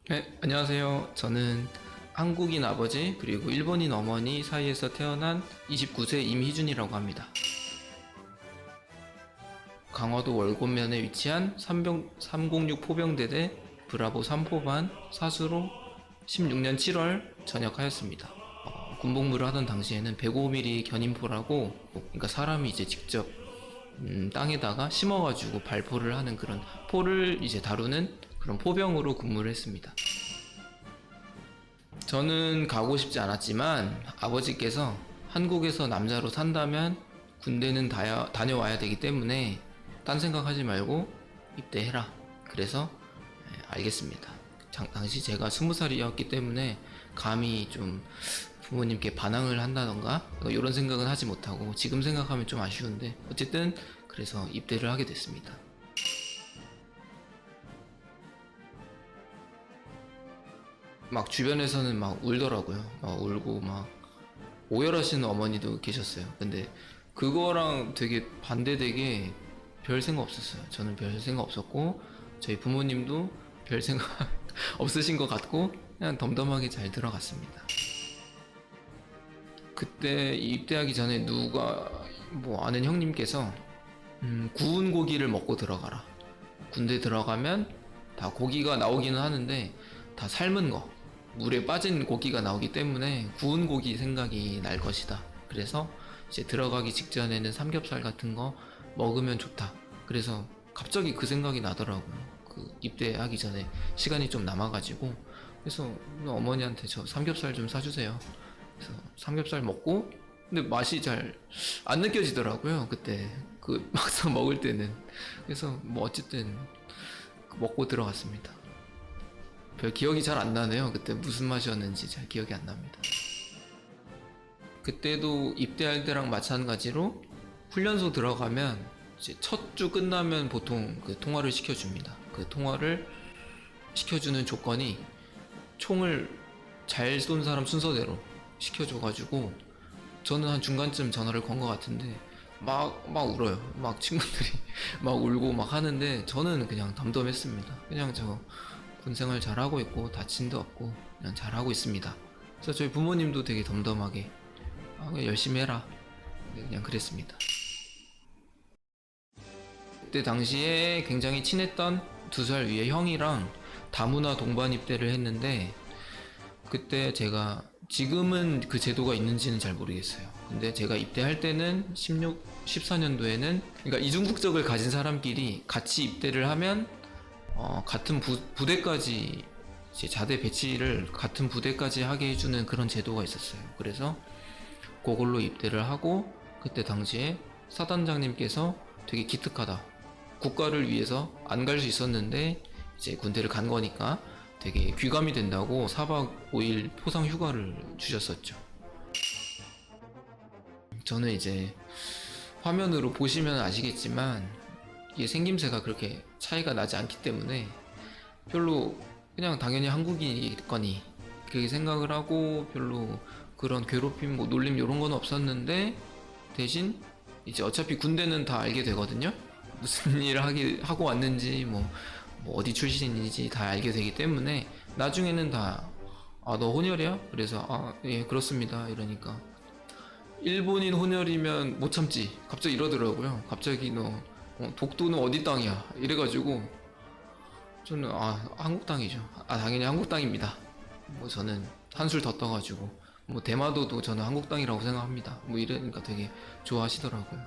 네, 안녕하세요. 저는 한국인 아버지 그리고 일본인 어머니 사이에서 태어난 29세 임희준이라고 합니다. 강화도 월곡면에 위치한 306 포병대대 브라보 3포반 사수로 16년 7월 전역하였습니다. 군복무를 하던 당시에는 105mm 견인포라고, 그러니까 사람이 이제 직접 땅에다가 심어가지고 발포를 하는 그런 포를 이제 다루는 그런 포병으로 근무를 했습니다. 저는 가고 싶지 않았지만 아버지께서 한국에서 남자로 산다면 군대는 다녀와야 되기 때문에 딴 생각하지 말고 입대해라. 그래서 알겠습니다. 당시 제가 20살이었기 때문에 감히 좀 부모님께 반항을 한다던가 이런 생각은 하지 못하고, 지금 생각하면 좀 아쉬운데 어쨌든 그래서 입대를 하게 됐습니다. 막 주변에서는 막 울더라고요. 막 울고 막 오열하시는 어머니도 계셨어요. 근데 그거랑 되게 반대되게 별 생각 없었어요. 저는 별 생각 없었고 저희 부모님도 별 생각 없으신 것 같고 그냥 덤덤하게 잘 들어갔습니다. 그때 입대하기 전에 누가 뭐 아는 형님께서 구운 고기를 먹고 들어가라. 군대 들어가면 다 고기가 나오기는 하는데 다 삶은 거, 물에 빠진 고기가 나오기 때문에 구운 고기 생각이 날 것이다. 그래서 이제 들어가기 직전에는 삼겹살 같은 거 먹으면 좋다. 그래서 갑자기 그 생각이 나더라고요. 그 입대하기 전에 시간이 좀 남아가지고, 그래서 어머니한테 저 삼겹살 좀 사주세요. 그래서 삼겹살 먹고, 근데 맛이 잘 안 느껴지더라고요. 그때 그 막상 먹을 때는. 그래서 뭐 어쨌든 먹고 들어갔습니다. 별 기억이 잘 안 나네요. 그때 무슨 맛이었는지 잘 기억이 안 납니다. 그때도 입대할 때랑 마찬가지로 훈련소 들어가면 이제 첫 주 끝나면 보통 그 통화를 시켜줍니다. 그 통화를 시켜주는 조건이 총을 잘 쏜 사람 순서대로 시켜줘가지고, 저는 한 중간쯤 전화를 건 것 같은데 막 울어요. 막 친구들이 막 울고 막 하는데 저는 그냥 덤덤했습니다. 그냥 저 군생활 잘하고 있고 다친 데 없고 그냥 잘하고 있습니다. 그래서 저희 부모님도 되게 덤덤하게 그냥 열심히 해라, 그냥 그랬습니다. 그때 당시에 굉장히 친했던 2살 위의 형이랑 다문화 동반 입대를 했는데, 그때 제가, 지금은 그 제도가 있는지는 잘 모르겠어요. 근데 제가 입대할 때는 14년도에는, 그러니까 이중국적을 가진 사람끼리 같이 입대를 하면 같은 부대까지 이제 자대 배치를 같은 부대까지 하게 해주는 그런 제도가 있었어요. 그래서 그걸로 입대를 하고, 그때 당시에 사단장님께서 되게 기특하다. 국가를 위해서 안 갈 수 있었는데 이제 군대를 간 거니까 되게 귀감이 된다고 4박 5일 포상 휴가를 주셨었죠. 저는 이제 화면으로 보시면 아시겠지만 이게 생김새가 그렇게 차이가 나지 않기 때문에 별로, 그냥 당연히 한국인이겠거니 그렇게 생각을 하고 별로 그런 괴롭힘, 뭐 놀림 이런 건 없었는데, 대신 이제 어차피 군대는 다 알게 되거든요. 무슨 일을 하고 왔는지 뭐 어디 출신인지 다 알게 되기 때문에 나중에는 다, 아, 너 혼혈이야? 그래서 아, 예, 그렇습니다. 이러니까 일본인 혼혈이면 못 참지. 갑자기 이러더라고요. 갑자기 너 독도는 어디 땅이야? 이래가지고 저는 아, 한국 땅이죠. 아, 당연히 한국 땅입니다. 뭐 저는 한술 더 떠가지고 뭐 대마도도 저는 한국 땅이라고 생각합니다. 뭐 이러니까 되게 좋아하시더라고요.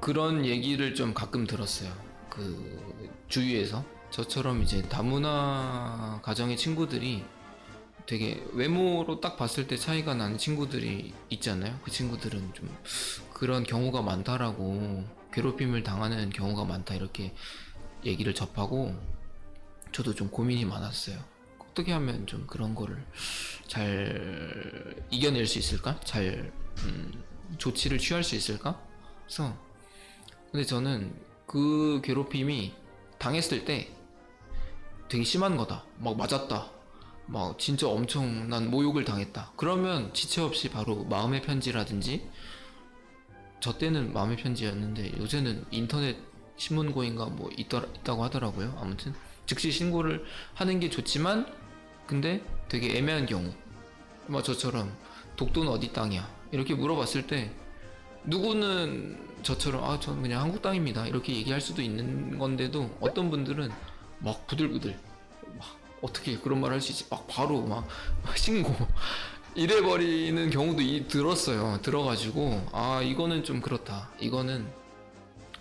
그런 얘기를 좀 가끔 들었어요. 그 주위에서 저처럼 이제 다문화 가정의 친구들이 되게 외모로 딱 봤을 때 차이가 나는 친구들이 있잖아요. 그 친구들은 좀 그런 경우가 많다라고, 괴롭힘을 당하는 경우가 많다 이렇게 얘기를 접하고, 저도 좀 고민이 많았어요. 어떻게 하면 좀 그런 거를 잘 이겨낼 수 있을까? 잘 조치를 취할 수 있을까? 그래서 근데 저는 그 괴롭힘이 당했을 때 되게 심한 거다, 막 맞았다, 막 진짜 엄청난 모욕을 당했다, 그러면 지체 없이 바로 마음의 편지라든지, 저 때는 마음의 편지였는데 요새는 인터넷 신문고인가 뭐 있다고 하더라고요. 아무튼 즉시 신고를 하는 게 좋지만 근데 되게 애매한 경우 뭐 저처럼 독도는 어디 땅이야 이렇게 물어봤을 때 누구는 저처럼 저는 그냥 한국 땅입니다 이렇게 얘기할 수도 있는 건데도 어떤 분들은 막 부들부들 막 어떻게 그런 말 할 수 있지 막 바로 막 신고 이래버리는 경우도 들어가지고 이거는 좀 그렇다. 이거는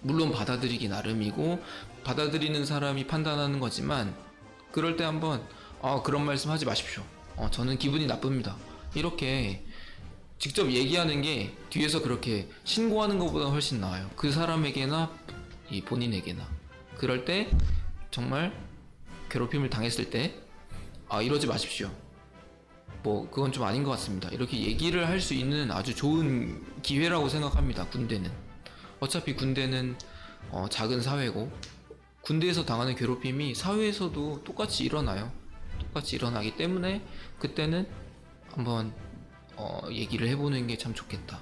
물론 받아들이기 나름이고 받아들이는 사람이 판단하는 거지만 그럴 때 한번 그런 말씀 하지 마십시오. 저는 기분이 나쁩니다. 이렇게 직접 얘기하는 게 뒤에서 그렇게 신고하는 것보다 훨씬 나아요. 그 사람에게나 이 본인에게나. 그럴 때 정말 괴롭힘을 당했을 때 이러지 마십시오. 뭐 그건 좀 아닌 것 같습니다. 이렇게 얘기를 할 수 있는 아주 좋은 기회라고 생각합니다. 군대는 어차피 군대는 작은 사회고 군대에서 당하는 괴롭힘이 사회에서도 똑같이 일어나요. 똑같이 일어나기 때문에 그때는 한번 얘기를 해보는 게 참 좋겠다.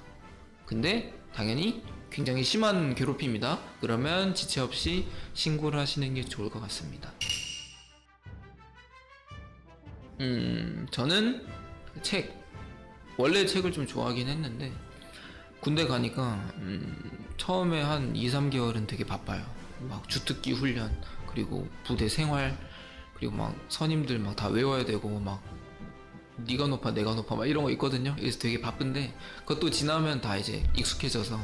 근데 당연히 굉장히 심한 괴롭힘이다. 그러면 지체 없이 신고를 하시는 게 좋을 것 같습니다. 저는 원래 책을 좀 좋아하긴 했는데 군대 가니까 처음에 한 2, 3개월은 되게 바빠요. 막 주특기 훈련 그리고 부대 생활 그리고 막 선임들 막 다 외워야 되고 막 네가 높아 내가 높아 막 이런 거 있거든요. 그래서 되게 바쁜데 그것도 지나면 다 이제 익숙해져서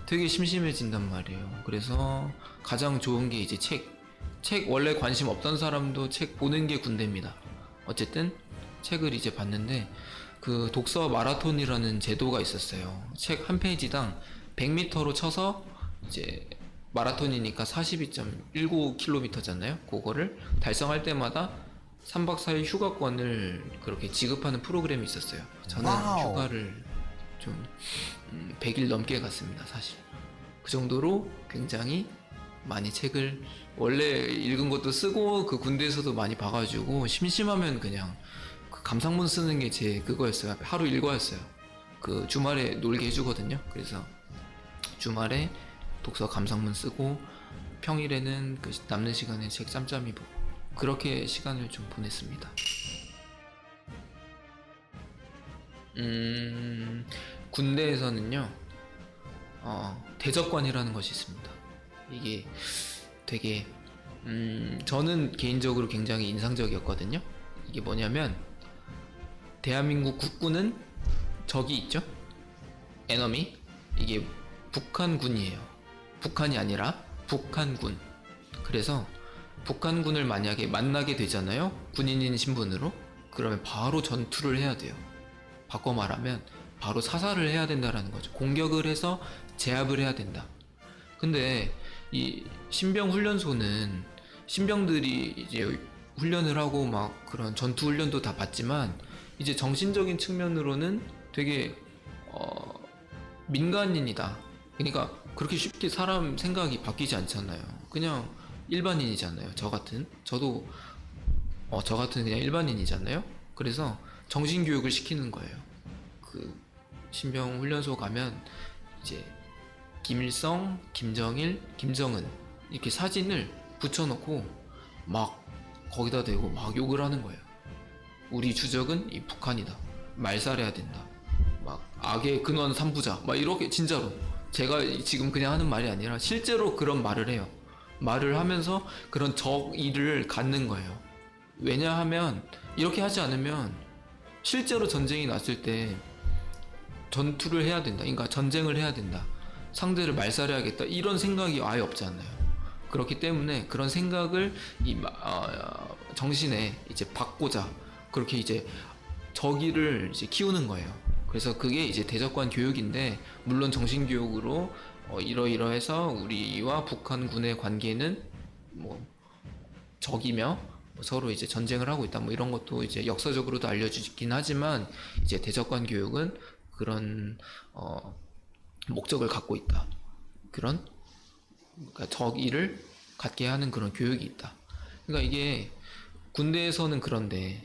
되게 심심해진단 말이에요. 그래서 가장 좋은 게 이제 책 원래 관심 없던 사람도 책 보는 게 군대입니다. 어쨌든 책을 이제 봤는데 그 독서 마라톤이라는 제도가 있었어요. 책 한 페이지당 100m로 쳐서 이제 마라톤이니까 42.19km잖아요. 그거를 달성할 때마다 3박 4일 휴가권을 그렇게 지급하는 프로그램이 있었어요. 저는 휴가를 좀 100일 넘게 갔습니다. 사실 그 정도로 굉장히 많이 책을 원래 읽은 것도 쓰고 그 군대에서도 많이 봐가지고 심심하면 그냥 그 감상문 쓰는 게 제 그거였어요. 하루 일과였어요. 그 주말에 놀게 해주거든요. 그래서 주말에 독서 감상문 쓰고 평일에는 그 남는 시간에 책 짬짬이 보고 그렇게 시간을 좀 보냈습니다. 군대에서는요 대접관이라는 것이 있습니다. 이게 되게 저는 개인적으로 굉장히 인상적이었거든요. 이게 뭐냐면 대한민국 국군은 적이 있죠. 에너미. 이게 북한군이에요. 북한이 아니라 북한군. 그래서 북한군을 만약에 만나게 되잖아요. 군인인 신분으로. 그러면 바로 전투를 해야 돼요. 바꿔 말하면 바로 사살을 해야 된다라는 거죠. 공격을 해서 제압을 해야 된다. 근데 이 신병 훈련소는 신병들이 이제 훈련을 하고 막 그런 전투 훈련도 다 받지만 이제 정신적인 측면으로는 되게 민간인이다. 그러니까 그렇게 쉽게 사람 생각이 바뀌지 않잖아요. 그냥 일반인이잖아요. 저도 저 같은 그냥 일반인이잖아요. 그래서 정신교육을 시키는 거예요. 그 신병 훈련소 가면 이제 김일성, 김정일, 김정은 이렇게 사진을 붙여놓고 막 거기다 대고 막 욕을 하는 거예요. 우리 주적은 이 북한이다. 말살해야 된다. 막 악의 근원 삼부자. 막 이렇게 진짜로 제가 지금 그냥 하는 말이 아니라 실제로 그런 말을 해요. 말을 하면서 그런 적의를 갖는 거예요. 왜냐하면 이렇게 하지 않으면 실제로 전쟁이 났을 때 전투를 해야 된다. 그러니까 전쟁을 해야 된다. 상대를 말살해야겠다. 이런 생각이 아예 없잖아요. 그렇기 때문에 그런 생각을 정신에 이제 받고자 그렇게 이제 적의를 이제 키우는 거예요. 그래서 그게 이제 대적관 교육인데 물론 정신교육으로 이러이러해서 우리와 북한군의 관계는 뭐 적이며 뭐 서로 이제 전쟁을 하고 있다 뭐 이런 것도 이제 역사적으로도 알려주긴 하지만 이제 대적관 교육은 그런 목적을 갖고 있다. 그런 그러니까 적의를 갖게 하는 그런 교육이 있다. 그러니까 이게 군대에서는 그런데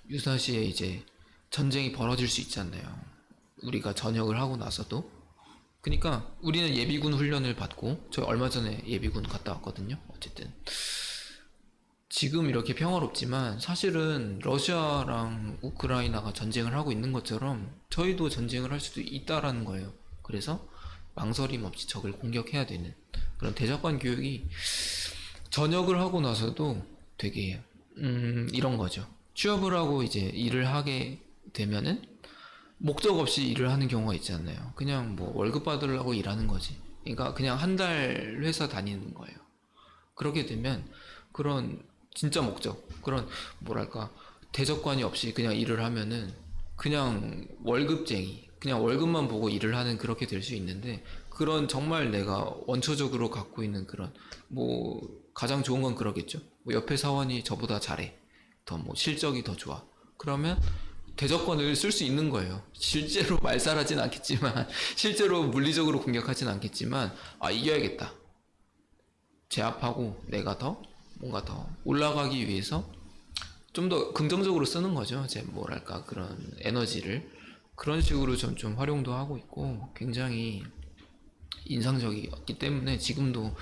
유사시에 이제 전쟁이 벌어질 수 있잖아요. 우리가 전역을 하고 나서도 그러니까 우리는 예비군 훈련을 받고 저 얼마 전에 예비군 갔다 왔거든요. 어쨌든 지금 이렇게 평화롭지만 사실은 러시아랑 우크라이나가 전쟁을 하고 있는 것처럼 저희도 전쟁을 할 수도 있다라는 거예요. 그래서 망설임 없이 적을 공격해야 되는 그런 대적관 교육이 전역을 하고 나서도 되게 이런 거죠. 취업을 하고 이제 일을 하게 되면은 목적 없이 일을 하는 경우가 있잖아요. 그냥 뭐 월급 받으려고 일하는 거지. 그러니까 그냥 한 달 회사 다니는 거예요. 그렇게 되면 그런 진짜 목적, 그런 뭐랄까 대적관이 없이 그냥 일을 하면은 그냥 월급쟁이, 그냥 월급만 보고 일을 하는 그렇게 될 수 있는데 그런 정말 내가 원초적으로 갖고 있는 그런 뭐 가장 좋은 건 그러겠죠. 뭐 옆에 사원이 저보다 잘해, 더 뭐 실적이 더 좋아. 그러면 대적권을 쓸 수 있는 거예요. 실제로 말살하진 않겠지만, 실제로 물리적으로 공격하진 않겠지만, 아, 이겨야겠다. 제압하고 내가 더 뭔가 더 올라가기 위해서 좀 더 긍정적으로 쓰는 거죠. 제 뭐랄까 그런 에너지를 그런 식으로 좀 활용도 하고 있고 굉장히 인상적이었기 때문에 지금도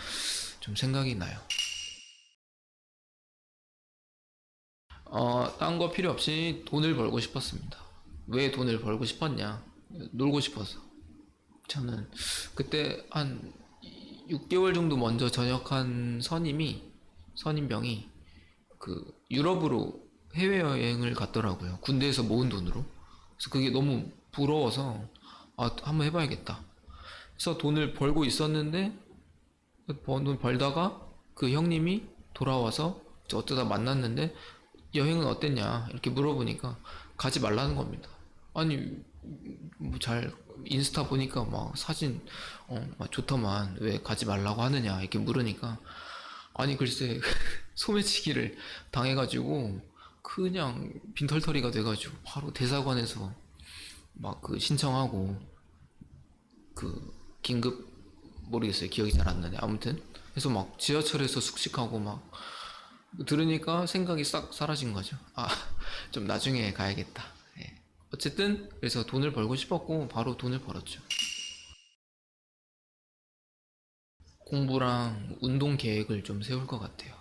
좀 생각이 나요. 딴 거 필요 없이 돈을 벌고 싶었습니다. 왜 돈을 벌고 싶었냐? 놀고 싶어서. 저는 그때 한 6개월 정도 먼저 전역한 선임병이 그 유럽으로 해외여행을 갔더라고요. 군대에서 모은 돈으로. 그래서 그게 너무 부러워서 아, 한번 해봐야겠다. 그래서 돈을 벌고 있었는데 돈 벌다가 그 형님이 돌아와서 어쩌다 만났는데 여행은 어땠냐 이렇게 물어보니까 가지 말라는 겁니다. 아니 뭐 잘 인스타 보니까 막 사진 막 좋더만 왜 가지 말라고 하느냐 이렇게 물으니까 아니 글쎄 소매치기를 당해가지고 그냥 빈털터리가 돼가지고 바로 대사관에서 막 그 신청하고 그 긴급 모르겠어요 기억이 잘 안 나네 아무튼 그래서 막 지하철에서 숙식하고 막 들으니까 생각이 싹 사라진 거죠. 아, 좀 나중에 가야겠다. 예. 어쨌든 그래서 돈을 벌고 싶었고 바로 돈을 벌었죠. 공부랑 운동 계획을 좀 세울 것 같아요.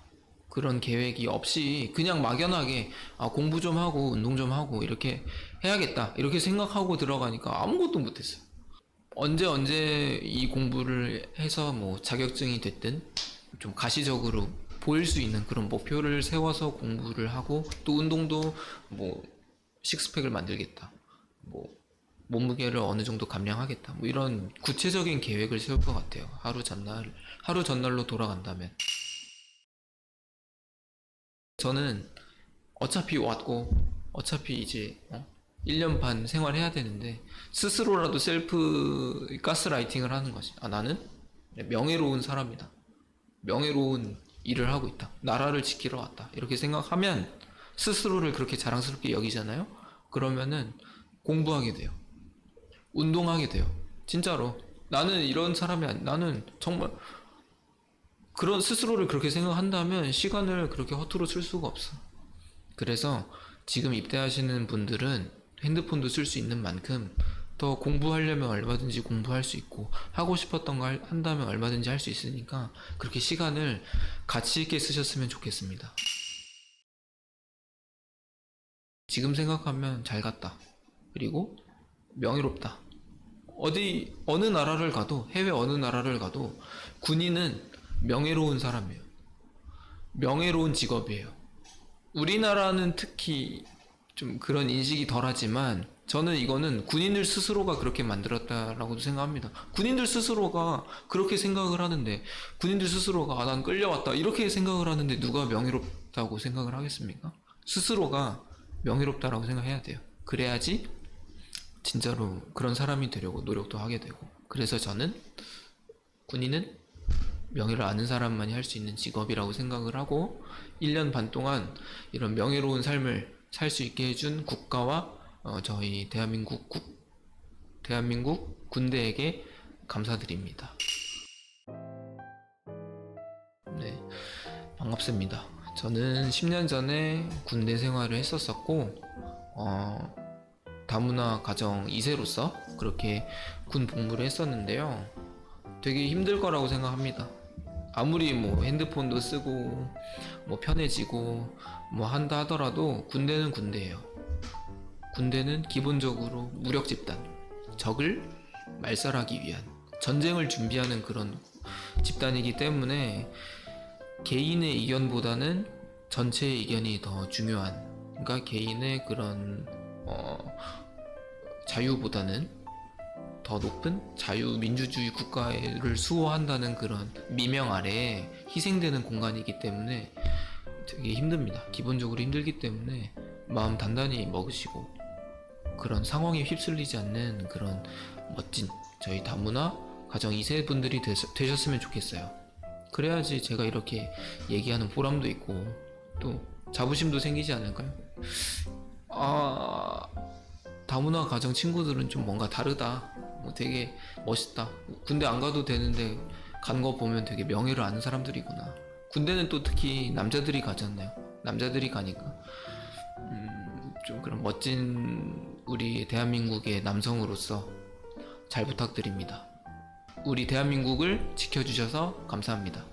그런 계획이 없이 그냥 막연하게 아, 공부 좀 하고 운동 좀 하고 이렇게 해야겠다 이렇게 생각하고 들어가니까 아무것도 못했어요. 언제 이 공부를 해서 뭐 자격증이 됐든 좀 가시적으로 보일 수 있는 그런 목표를 세워서 공부를 하고 또 운동도 뭐 식스팩을 만들겠다. 뭐 몸무게를 어느 정도 감량하겠다. 뭐 이런 구체적인 계획을 세울 것 같아요. 하루 전날로 돌아간다면. 저는 어차피 왔고 어차피 이제 1년 반 생활해야 되는데 스스로라도 셀프 가스라이팅을 하는 거지. 아, 나는 명예로운 사람이다. 명예로운 일을 하고 있다. 나라를 지키러 왔다. 이렇게 생각하면 스스로를 그렇게 자랑스럽게 여기잖아요. 그러면은 공부하게 돼요. 운동하게 돼요. 진짜로. 나는 이런 사람이 나는 정말 그런 스스로를 그렇게 생각한다면 시간을 그렇게 허투루 쓸 수가 없어. 그래서 지금 입대하시는 분들은 핸드폰도 쓸 수 있는 만큼 더 공부하려면 얼마든지 공부할 수 있고 하고 싶었던 거 한다면 얼마든지 할 수 있으니까 그렇게 시간을 가치 있게 쓰셨으면 좋겠습니다. 지금 생각하면 잘 갔다. 그리고 명예롭다. 어느 나라를 가도 해외 어느 나라를 가도 군인은 명예로운 사람이에요. 명예로운 직업이에요. 우리나라는 특히 좀 그런 인식이 덜하지만 저는 이거는 군인들 스스로가 그렇게 만들었다라고도 생각합니다. 군인들 스스로가 그렇게 생각을 하는데 군인들 스스로가 아, 난 끌려왔다 이렇게 생각을 하는데 누가 명예롭다고 생각을 하겠습니까? 스스로가 명예롭다라고 생각해야 돼요. 그래야지 진짜로 그런 사람이 되려고 노력도 하게 되고 그래서 저는 군인은 명예를 아는 사람만이 할 수 있는 직업이라고 생각을 하고 1년 반 동안 이런 명예로운 삶을 살 수 있게 해준 국가와 저희 대한민국 군대에게 감사드립니다. 네, 반갑습니다. 저는 10년 전에 군대 생활을 했었었고 다문화 가정 2세로서 그렇게 군 복무를 했었는데요. 되게 힘들 거라고 생각합니다. 아무리 뭐 핸드폰도 쓰고 뭐 편해지고 뭐 한다 하더라도 군대는 군대예요. 군대는 기본적으로 무력 집단, 적을 말살하기 위한 전쟁을 준비하는 그런 집단이기 때문에 개인의 의견보다는 전체의 의견이 더 중요한, 그러니까 개인의 그런 자유보다는 더 높은 자유민주주의 국가를 수호한다는 그런 미명 아래에 희생되는 공간이기 때문에 되게 힘듭니다. 기본적으로 힘들기 때문에 마음 단단히 먹으시고 그런 상황에 휩쓸리지 않는 그런 멋진 저희 다문화 가정 2세 분들이 되셨으면 좋겠어요. 그래야지 제가 이렇게 얘기하는 보람도 있고 또 자부심도 생기지 않을까요? 아, 다문화 가정 친구들은 좀 뭔가 다르다. 되게 멋있다. 군대 안 가도 되는데 간 거 보면 되게 명예를 아는 사람들이구나. 군대는 또 특히 남자들이 가잖아요. 남자들이 가니까 좀 그런 멋진 우리 대한민국의 남성으로서 잘 부탁드립니다. 우리 대한민국을 지켜주셔서 감사합니다.